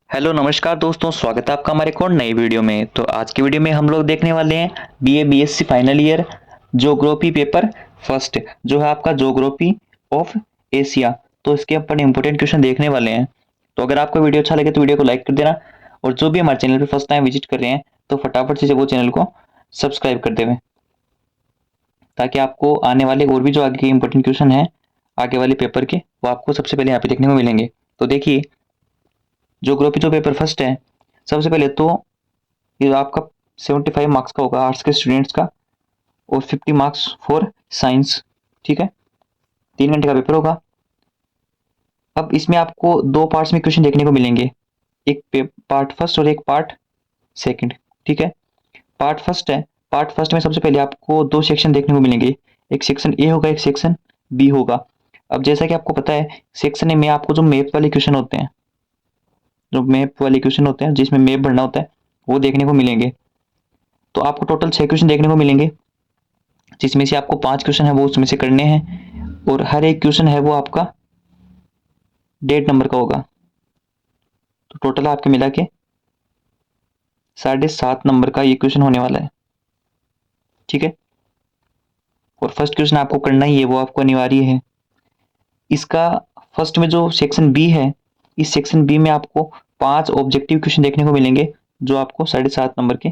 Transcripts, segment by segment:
Hello नमस्कार दोस्तों, स्वागत है आपका हमारे एक और नई वीडियो में। तो आज की वीडियो में हम लोग देखने वाले हैं BA BSc final year geography paper first, जो है आपका ज्योग्राफी ऑफ एशिया। तो इसके अपन इंपॉर्टेंट क्वेश्चन देखने वाले हैं। तो अगर आपको वीडियो अच्छा लगे तो वीडियो को लाइक कर देना, और जो भी हमारे चैनल पर फर्स्ट टाइम विजिट कर रहे हैं तो फटाफट से वो चैनल को सब्सक्राइब कर देवें, ताकि आपको आने वाले और भी जो आगे के इंपॉर्टेंट क्वेश्चन हैं आगे वाले पेपर के, वो आपको सबसे पहले यहाँ पे देखने को मिलेंगे। तो देखिए, ज्योग्राफी जो पेपर फर्स्ट है, सबसे पहले तो ये आपका 75 मार्क्स का होगा आर्ट्स के स्टूडेंट्स का, और 50 मार्क्स फॉर साइंस। ठीक है, 3 घंटे का पेपर होगा। अब इसमें आपको दो पार्ट्स में क्वेश्चन देखने को मिलेंगे, एक पार्ट फर्स्ट और एक पार्ट सेकंड। ठीक है, पार्ट फर्स्ट है। पार्ट फर्स्ट में सबसे पहले आपको दो सेक्शन देखने को मिलेंगे, एक सेक्शन ए होगा, एक सेक्शन बी होगा। अब जैसा कि आपको पता है, सेक्शन ए में आपको जो मैप वाले क्वेश्चन होते हैं, जिसमें मैप भरना होता है, वो देखने को मिलेंगे। तो आपको टोटल 6 क्वेश्चन देखने को मिलेंगे, जिसमें से आपको 5 क्वेश्चन है वो उसमें से करने हैं, और हर एक क्वेश्चन है वो आपका 1.5 नंबर का होगा। तो टोटल आपके मिला के 7.5 नंबर का ये क्वेश्चन होने वाला है। ठीक है, और फर्स्ट क्वेश्चन आपको करना ही है, वो आपको अनिवार्य है। इसका फर्स्ट में जो सेक्शन बी है, इस सेक्शन बी में आपको 5 ऑब्जेक्टिव क्वेश्चन देखने को मिलेंगे, जो आपको 7.5 नंबर के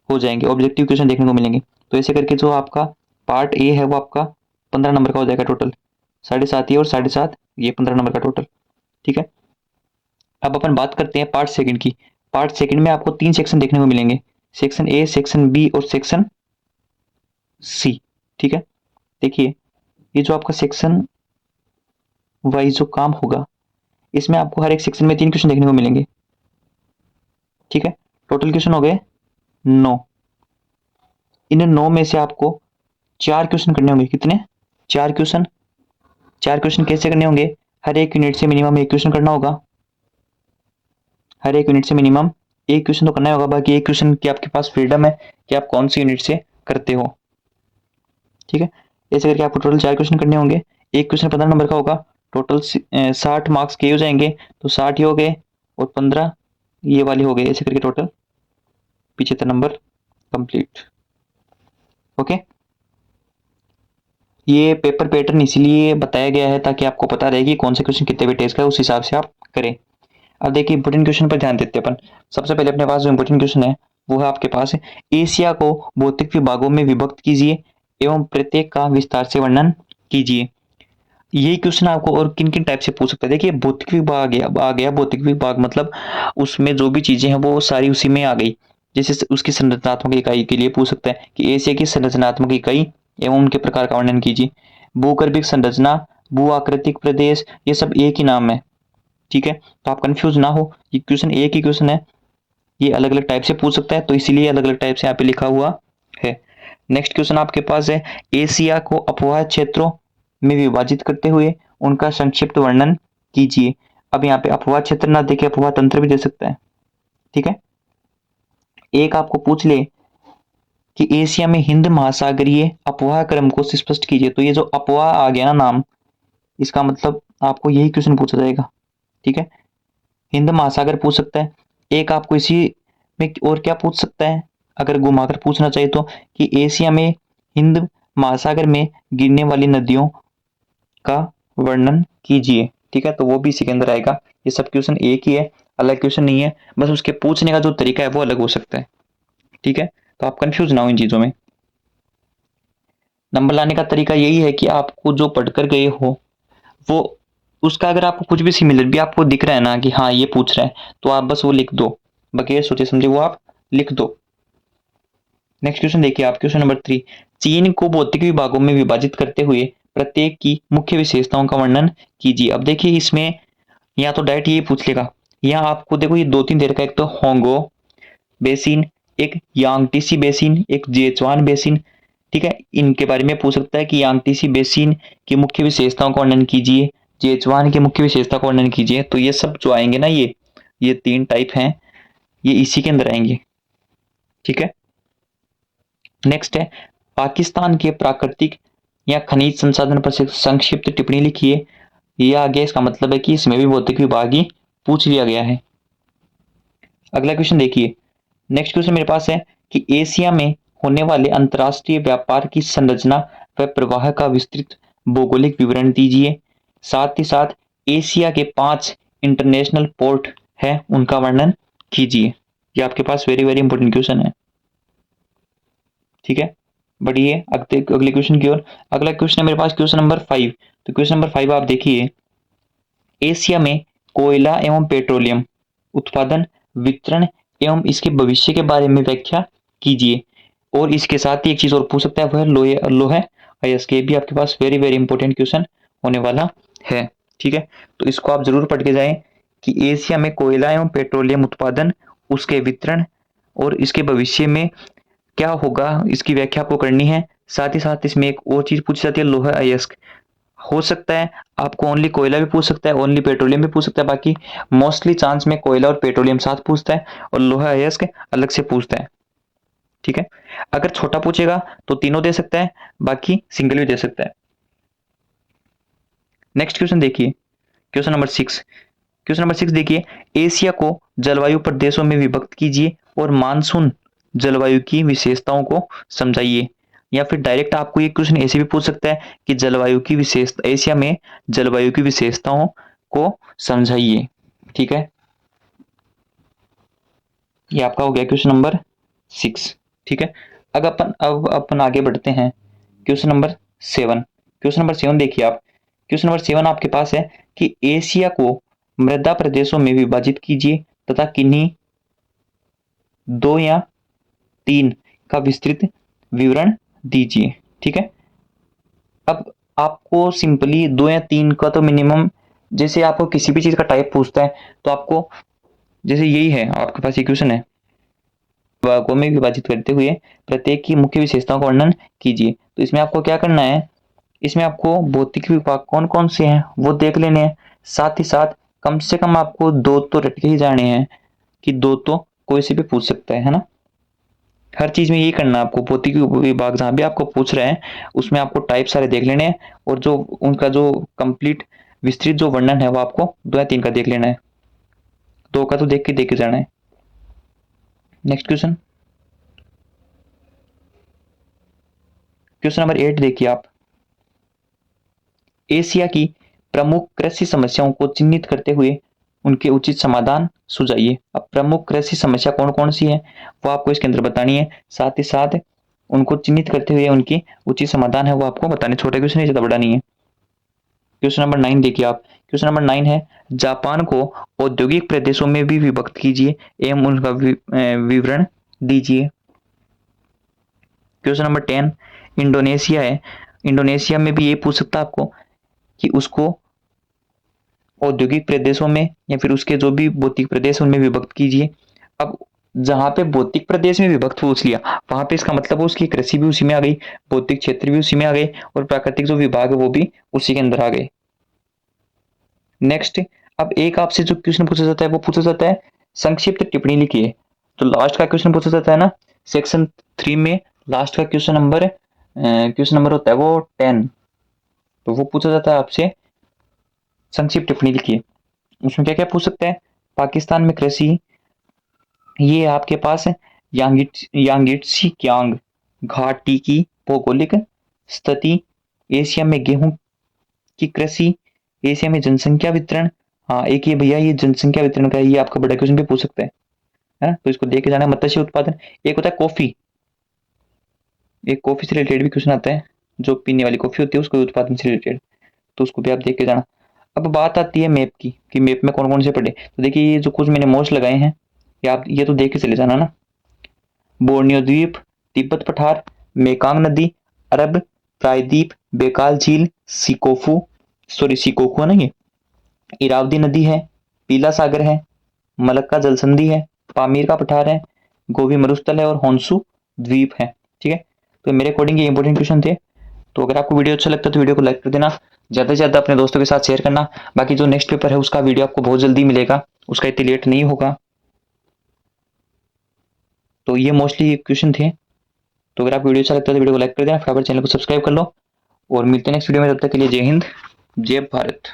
हो जाएंगे। ऑब्जेक्टिव क्वेश्चन देखने को मिलेंगे। तो ऐसे करके जो आपका पार्ट ए है वो आपका 15 नंबर का हो जाएगा टोटल। 7.5 ये और 7.5 ये 15 नंबर का टोटल। ठीक है, अब अपन बात करते हैं पार्ट सेकंड की। पार्ट सेकंड में आपको 3 सेक्शन देखने को मिलेंगे, सेक्शन ए, सेक्शन बी और सेक्शन सी। ठीक है, देखिए, ये जो आपका सेक्शन वाइज जो काम होगा, इसमें आपको हर एक सेक्शन में 3 क्वेश्चन देखने को मिलेंगे। ठीक है, टोटल क्वेश्चन हो गए 9। इन 9 में से आपको 4 क्वेश्चन करने होंगे। कितने? 4 क्वेश्चन। 4 क्वेश्चन कैसे करने होंगे? हर एक यूनिट से मिनिमम एक क्वेश्चन करना होगा। हर एक यूनिट से मिनिमम एक क्वेश्चन तो करना ही होगा। बाकी एक क्वेश्चन की आपके पास फ्रीडम है कि आप कौन सी यूनिट से करते हो। ठीक है, ऐसे करके आपको टोटल 4 क्वेश्चन करने होंगे। एक क्वेश्चन 15 नंबर का होगा। टोटल 60 मार्क्स के हो जाएंगे, तो 60 ही हो गए और 15 ये वाले हो गए। ऐसे करके टोटल 75 नंबर कंप्लीट। ओके, ये पेपर पैटर्न इसीलिए बताया गया है ताकि आपको पता रहे कि कौन से क्वेश्चन कितने वेटेज का है, उस हिसाब से आप करें। अब देखिए, इंपोर्टेंट क्वेश्चन पर ध्यान देते हैं अपन। सबसे पहले अपने पास जो इंपोर्टेंट क्वेश्चन है वो है आपके पास है, एशिया को भौतिक विभागों में विभक्त कीजिए एवं प्रत्येक का विस्तार से वर्णन कीजिए। यही क्वेश्चन आपको और किन किन टाइप से पूछ सकता है। देखिए, भौतिक विभाग आ गया। भौतिक विभाग मतलब उसमें जो भी चीजें हैं वो सारी उसी में आ गई। जैसे उसकी संरचनात्मक इकाई के लिए पूछ सकता है कि एशिया की संरचनात्मक इकाई एवं उनके प्रकार का वर्णन कीजिए। भूगर्भिक संरचना, भू आकृतिक प्रदेश, ये सब एक ही नाम है। ठीक है, तो आप कंफ्यूज ना हो, ये क्वेश्चन एक ही क्वेश्चन है, ये अलग अलग टाइप से पूछ सकता है, तो इसीलिए अलग अलग टाइप से यहाँ पे लिखा हुआ है। नेक्स्ट क्वेश्चन आपके पास है, एशिया को अपवाह क्षेत्रों में विभाजित करते हुए उनका संक्षिप्त वर्णन कीजिए। अब यहाँ पे अपवाह क्षेत्र ना देखे, अपवाह तंत्र भी दे सकता है। ठीक है, एक आपको पूछ ले कि एशिया में हिंद महासागरीय अपवाह क्रम को स्पष्ट कीजिए, तो ये जो अपवाह आ गया ना नाम, इसका मतलब आपको यही क्वेश्चन पूछा जाएगा। ठीक है, हिंद महासागर पूछ सकता है। एक आपको इसी में और क्या पूछ सकता है, अगर घुमाकर पूछना चाहिए तो, कि एशिया में हिंद महासागर में गिरने वाली नदियों का वर्णन कीजिए। ठीक है, तो वो भी इसी के अंदर आएगा। ये सब क्वेश्चन एक ही है, अलग क्वेश्चन नहीं है, बस उसके पूछने का जो तरीका है वो अलग हो सकता है। ठीक है, तो आप कंफ्यूज ना हो इन चीजों में। नंबर लाने का तरीका यही है कि आपको जो पढ़कर गए हो वो, उसका अगर आपको कुछ भी सिमिलर भी आपको दिख रहा है ना कि हाँ ये पूछ रहा है, तो आप बस वो लिख दो, बगैर सोचे समझे वो आप लिख दो। नेक्स्ट क्वेश्चन देखिए आप, क्वेश्चन नंबर 3। चीन को भौतिक विभागों में विभाजित करते हुए प्रत्येक की मुख्य विशेषताओं का वर्णन कीजिए। अब देखिए, इसमें या तो डायरेक्ट ये पूछ लेगा, या आपको देखो ये दो तीन दे रखा है, एक तो होंगो बेसिन, एक यांगटीसी बेसिन, एक जेचुआन बेसिन। ठीक है, इनके बारे में पूछ सकता है कि यांगटीसी बेसिन की मुख्य विशेषताओं का वर्णन कीजिए, जेचुआन की मुख्य विशेषता का वर्णन कीजिए। तो ये सब जो आएंगे ना, ये 3 टाइप हैं, ये इसी के अंदर आएंगे। ठीक है, नेक्स्ट है, पाकिस्तान के प्राकृतिक या खनिज संसाधन पर संक्षिप्त टिप्पणी लिखिए। ये आ गया, इसका मतलब है कि इसमें भी भौतिक विभाग ही पूछ लिया गया है। अगला क्वेश्चन देखिए, नेक्स्ट क्वेश्चन मेरे पास है कि एशिया में होने वाले अंतर्राष्ट्रीय व्यापार की संरचना व प्रवाह का विस्तृत भौगोलिक विवरण दीजिए। साथ ही साथ एशिया के 5 इंटरनेशनल पोर्ट है उनका वर्णन कीजिए। ये आपके पास वेरी वेरी इंपॉर्टेंट क्वेश्चन है। ठीक है, बढ़िए अगले क्वेश्चन की ओर। अगला क्वेश्चन है मेरे पास क्वेश्चन नंबर 5। तो क्वेश्चन नंबर 5 आप देखिए, एशिया में कोयला एवं पेट्रोलियम उत्पादन, वितरण एवं इसके भविष्य के बारे में व्याख्या कीजिए। और इसके साथ ही एक चीज और पूछ सकता है, वह लोहे अयस्क। ये भी आपके पास वेरी वेरी इंपॉर्टेंट क्वेश्चन होने वाला है। ठीक है, तो इसको आप जरूर पढ़ के जाएं कि एशिया में कोयला एवं पेट्रोलियम उत्पादन, उसके वितरण और इसके भविष्य में क्या होगा, इसकी व्याख्या आपको करनी है। साथ ही साथ इसमें एक और चीज पूछी जाती है, लोहा अयस्क। हो सकता है आपको ओनली कोयला भी पूछ सकता है, ओनली पेट्रोलियम भी पूछ सकता है, बाकी मोस्टली चांस में कोयला और पेट्रोलियम साथ पूछता है और लोहा अयस्क अलग से पूछता है। ठीक है, अगर छोटा पूछेगा तो तीनों दे सकता है, बाकी सिंगल भी दे सकता है। नेक्स्ट क्वेश्चन देखिए, क्वेश्चन नंबर 6। क्वेश्चन नंबर 6 देखिए, एशिया को जलवायु प्रदेशों में विभक्त कीजिए और मानसून जलवायु की विशेषताओं को समझाइए। या फिर डायरेक्ट आपको ये क्वेश्चन ऐसे भी पूछ सकता है कि जलवायु की विशेषता, एशिया में जलवायु की विशेषताओं को समझाइए। ठीक है, ये आपका हो गया क्वेश्चन नंबर 6। ठीक है, अब अपन आगे बढ़ते हैं क्वेश्चन नंबर 7। क्वेश्चन नंबर 7 देखिए आप। क्वेश्चन नंबर 7 आपके पास है कि एशिया को मृदा प्रदेशों में विभाजित कीजिए तथा किन्हीं 2 या 3 का विस्तृत विवरण दीजिए। ठीक है, अब आपको सिंपली 2 या 3 का तो मिनिमम, जैसे आपको किसी भी चीज का टाइप पूछता है तो आपको, जैसे यही है आपके पास ये क्वेश्चन है, भागों में विभाजित करते हुए प्रत्येक की मुख्य विशेषताओं का वर्णन कीजिए। तो इसमें आपको क्या करना है, इसमें आपको भौतिक विभाग कौन कौन से हैं वो देख लेने हैं। साथ ही साथ कम से कम आपको 2 तो रट के ही जाने हैं, कि 2 तो कोई से भी पूछ सकता है ना। हर चीज में यही करना है आपको, भौतिक विभाग जहां भी आपको पूछ रहे हैं उसमें आपको टाइप सारे देख लेने हैं, और जो उनका जो कंप्लीट विस्तृत जो वर्णन है वो आपको 2 या 3 का देख लेना है। 2 का तो देख के जाना है। नेक्स्ट क्वेश्चन, क्वेश्चन नंबर 8 देखिए आप। एशिया की प्रमुख कृषि समस्याओं को चिन्हित करते हुए उनके उचित समाधान सुझाइए। अब प्रमुख कृषि समस्या कौन कौन सी है वो आपको इसके अंदर बतानी है। साथ ही साथ उनको चिन्हित करते हुए उनकी उचित समाधान है वो आपको बताने। छोटे क्वेश्चन है, ज्यादा बड़ा नहीं है। क्वेश्चन नंबर 9 देखिए आप। क्वेश्चन नंबर 9 है, जापान को औद्योगिक प्रदेशों में भी विभक्त कीजिए एवं उनका विवरण दीजिए। क्वेश्चन नंबर 10, इंडोनेशिया है। इंडोनेशिया में भी ये पूछ सकता है आपको कि उसको औद्योगिक प्रदेशों में या फिर उसके जो भी भौतिक प्रदेश उनमें विभक्त कीजिए। अब जहां पे भौतिक प्रदेश में विभक्त पूछ लिया, वहां पे इसका मतलब उसकी कृषि भी उसी में आ गई, भौतिक क्षेत्र भी उसी में आ गए, और प्राकृतिक जो विभाग है वो भी उसी के अंदर आ गए। नेक्स्ट, अब एक आपसे जो क्वेश्चन पूछा जाता है वो पूछा जाता है संक्षिप्त टिप्पणी लिखिए। तो लास्ट का क्वेश्चन पूछा जाता है ना सेक्शन 3 में, लास्ट का क्वेश्चन नंबर होता है वो 10। तो वो पूछा जाता है आपसे संक्षिप्त टिप्पणी लिखिए। उसमें क्या क्या पूछ सकते हैं, पाकिस्तान में कृषि, ये आपके पास है यांगिट्सी क्यांग घाटी की भौगोलिक स्थिति, एशिया में गेहूं की कृषि, एशिया में जनसंख्या वितरण। हाँ, एक ये भैया ये जनसंख्या वितरण का है, ये आपका बड़ा क्वेश्चन भी पूछ सकता है ना, तो इसको देख के जाना। मत्स्य उत्पादन, एक होता है कॉफी, एक कॉफी से रिलेटेड भी क्वेश्चन आता है, जो पीने वाली कॉफी होती है उसको उत्पादन से रिलेटेड, तो उसको भी आप देख के जाना। अब बात आती है मैप की, कि मैप में कौन कौन से पढ़े। तो देखिए ये जो कुछ मैंने मोस्ट लगाए हैं, ये तो देख के चले जाना ना। बोर्नियो द्वीप, तिब्बत पठार, मेकांग नदी, अरब प्रायद्वीप, बेकाल झील, सिकोकू है ना ये, इरावदी नदी है, पीला सागर है, मलक्का जल संधि है, पामीर का पठार है, गोबी मरुस्थल है और होन्सू द्वीप है। ठीक है, तो मेरे अकॉर्डिंग ये इंपॉर्टेंट क्वेश्चन थे। तो अगर आपको वीडियो अच्छा लगता है तो वीडियो को लाइक कर देना, ज़्यादा से ज़्यादा अपने दोस्तों के साथ शेयर करना। बाकी जो नेक्स्ट पेपर है उसका वीडियो आपको बहुत जल्दी मिलेगा, उसका इतनी लेट नहीं होगा। तो ये मोस्टली क्वेश्चन थे। तो अगर आपको वीडियो अच्छा लगता है तो वीडियो को लाइक कर देना, फटाफट चैनल को सब्सक्राइब कर लो, और मिलते हैं नेक्स्ट वीडियो में। तब तक के लिए जय हिंद, जय भारत।